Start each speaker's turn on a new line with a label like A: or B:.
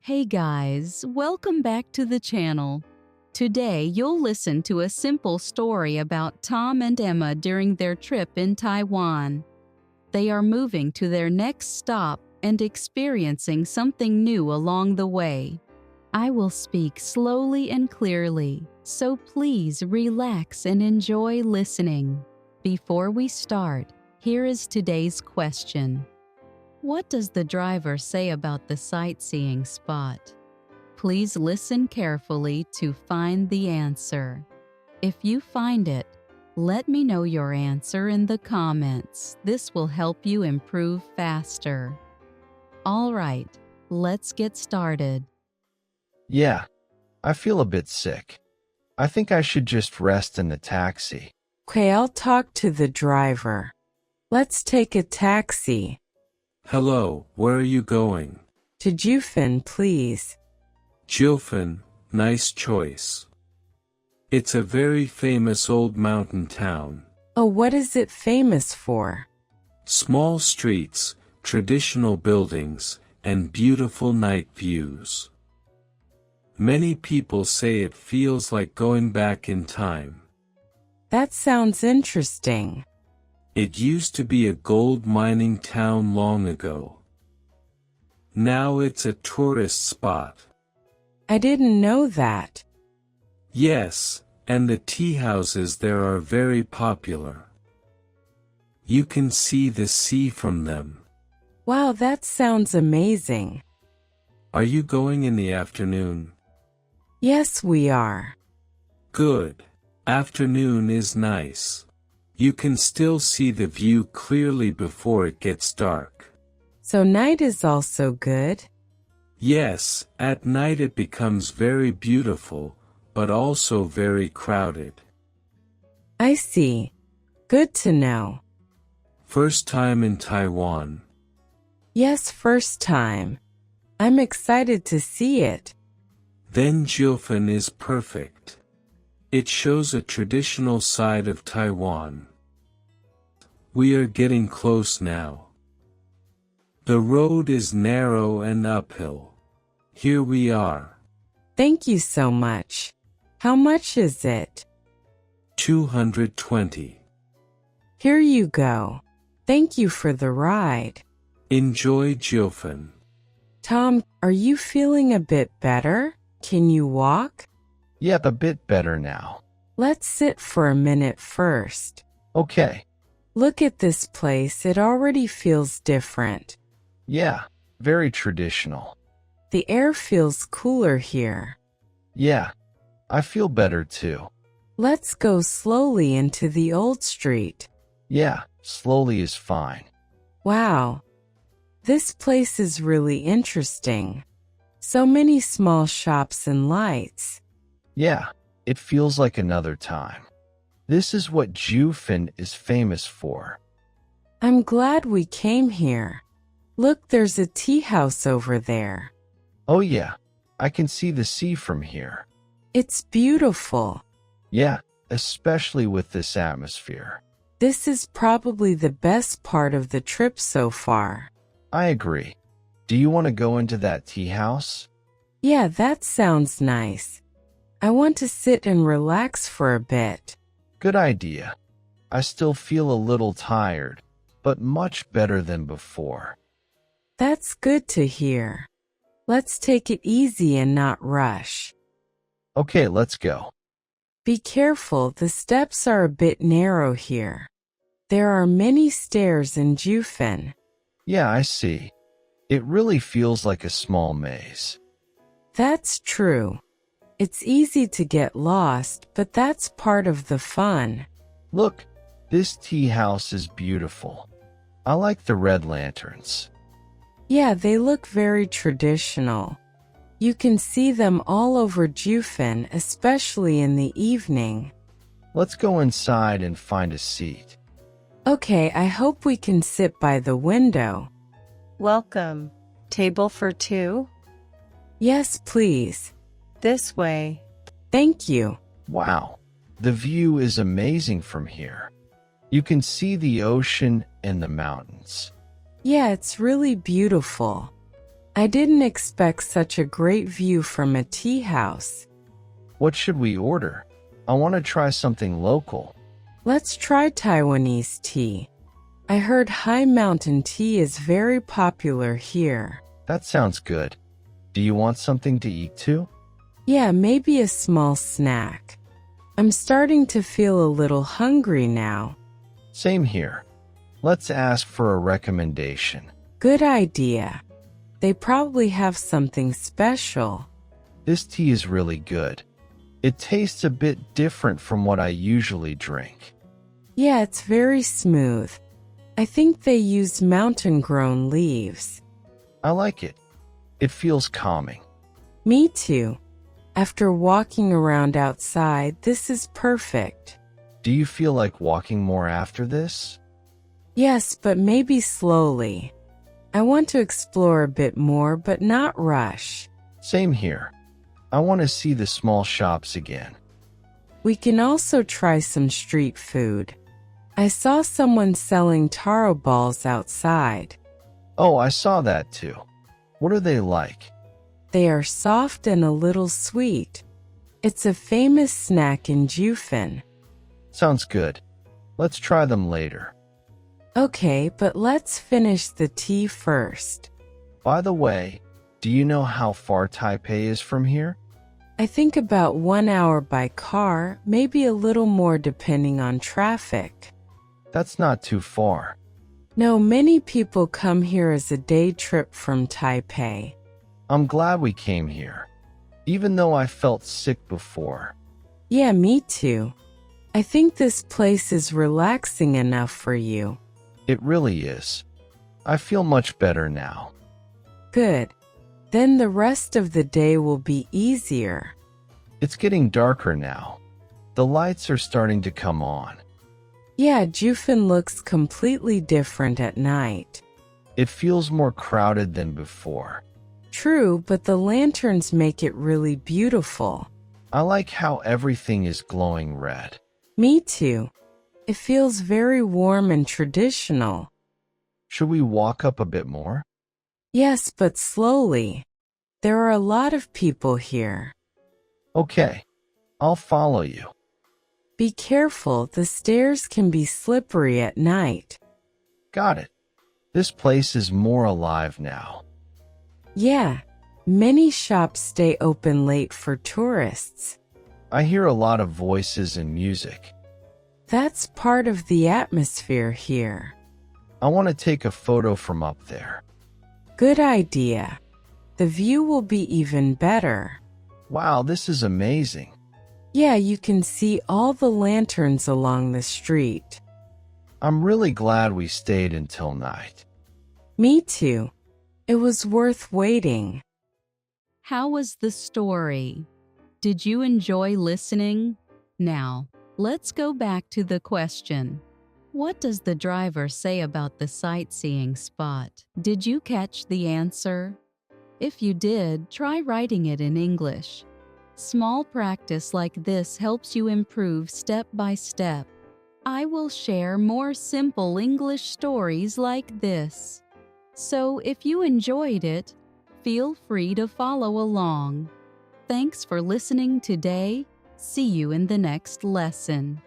A: Hey guys, welcome back to the channel. Today you'll listen to a simple story about Tom and Emma during their trip in Taiwan. They are moving to their next stop and experiencing something new along the way. I will speak slowly and clearly, so please relax and enjoy listening. Before we start, here is today's question. What does the driver say about the sightseeing spot? Please listen carefully to find the answer. If you find it, let me know your answer in the comments. This will help you improve faster. All right, let's get started.
B: Yeah, I feel a bit sick. I think I should just rest in the taxi.
C: Okay, I'll talk to the driver. Let's take a taxi.
D: Hello, where are you going?
C: To Jufin, please.
D: Jilfin, nice choice. It's a very famous old mountain town.
C: Oh, what is it famous for?
D: Small streets, traditional buildings, and beautiful night views. Many people say it feels like going back in time.
C: That sounds interesting.
D: It used to be a gold mining town long ago. Now it's a tourist spot.
C: I didn't know that.
D: Yes, and the tea houses there are very popular. You can see the sea from them.
C: Wow, that sounds amazing.
D: Are you going in the afternoon?
C: Yes, we are.
D: Good. Afternoon is nice. You can still see the view clearly before it gets dark.
C: So night is also good?
D: Yes, at night it becomes very beautiful, but also very crowded.
C: I see. Good to know.
D: First time in Taiwan.
C: Yes, first time. I'm excited to see it.
D: Then Jilfin is perfect. It shows a traditional side of Taiwan. We are getting close now. The road is narrow and uphill. Here we are.
C: Thank you so much. How much is it?
D: 220.
C: Here you go. Thank you for the ride.
D: Enjoy Jilfin.
C: Tom, are you feeling a bit better? Can you walk?
B: Yeah, a bit better now.
C: Let's sit for a minute first.
B: Okay.
C: Look at this place, it already feels different.
B: Yeah, very traditional.
C: The air feels cooler here.
B: Yeah, I feel better too.
C: Let's go slowly into the old street.
B: Yeah, slowly is fine.
C: Wow. This place is really interesting. So many small shops and lights.
B: Yeah, it feels like another time. This is what Jufin is famous for.
C: I'm glad we came here. Look, there's a tea house over there.
B: Oh yeah, I can see the sea from here.
C: It's beautiful.
B: Yeah, especially with this atmosphere.
C: This is probably the best part of the trip so far.
B: I agree. Do you want to go into that tea house?
C: Yeah, that sounds nice. I want to sit and relax for a bit.
B: Good idea. I still feel a little tired, but much better than before.
C: That's good to hear. Let's take it easy and not rush.
B: Okay, let's go.
C: Be careful, the steps are a bit narrow here. There are many stairs in Jufin.
B: Yeah, I see. It really feels like a small maze.
C: That's true. It's easy to get lost, but that's part of the fun.
B: Look, this tea house is beautiful. I like the red lanterns.
C: Yeah, they look very traditional. You can see them all over Jufin, especially in the evening.
B: Let's go inside and find a seat.
C: Okay, I hope we can sit by the window.
E: Welcome. Table for two?
C: Yes, please.
E: This way.
C: Thank you.
B: Wow, the view is amazing from here. You can see the ocean and the mountains.
C: Yeah, it's really beautiful. I didn't expect such a great view from a tea house.
B: What should we order? I want to try something local.
C: Let's try Taiwanese tea. I heard high mountain tea is very popular here.
B: That sounds good. Do you want something to eat too?
C: Yeah, maybe a small snack. I'm starting to feel a little hungry now.
B: Same here. Let's ask for a recommendation.
C: Good idea. They probably have something special.
B: This tea is really good. It tastes a bit different from what I usually drink.
C: Yeah, it's very smooth. I think they used mountain-grown leaves.
B: I like it. It feels calming.
C: Me too. After walking around outside, this is perfect.
B: Do you feel like walking more after this?
C: Yes, but maybe slowly. I want to explore a bit more, but not rush.
B: Same here. I want to see the small shops again.
C: We can also try some street food. I saw someone selling taro balls outside.
B: Oh, I saw that too. What are they like?
C: They are soft and a little sweet. It's a famous snack in Jufin.
B: Sounds good. Let's try them later.
C: Okay, but let's finish the tea first.
B: By the way, do you know how far Taipei is from here?
C: I think about 1 hour by car, maybe a little more depending on traffic.
B: That's not too far.
C: No, many people come here as a day trip from Taipei.
B: I'm glad we came here, even though I felt sick before.
C: Yeah, me too. I think this place is relaxing enough for you.
B: It really is. I feel much better now.
C: Good. Then the rest of the day will be easier.
B: It's getting darker now. The lights are starting to come on.
C: Yeah, Jufin looks completely different at night.
B: It feels more crowded than before.
C: True, but the lanterns make it really beautiful.
B: I like how everything is glowing red.
C: Me too. It feels very warm and traditional.
B: Should we walk up a bit more?
C: Yes, but slowly. There are a lot of people here.
B: Okay, I'll follow you.
C: Be careful, the stairs can be slippery at night.
B: Got it. This place is more alive now.
C: Yeah, many shops stay open late for tourists.
B: I hear a lot of voices and music.
C: That's part of the atmosphere here.
B: I want to take a photo from up there.
C: Good idea. The view will be even better.
B: Wow, this is amazing.
C: Yeah, you can see all the lanterns along the street.
B: I'm really glad we stayed until night.
C: Me too. It was worth waiting.
A: How was the story? Did you enjoy listening? Now, let's go back to the question. What does the driver say about the sightseeing spot? Did you catch the answer? If you did, try writing it in English. Small practice like this helps you improve step by step. I will share more simple English stories like this. So if you enjoyed it, feel free to follow along. Thanks for listening today. See you in the next lesson.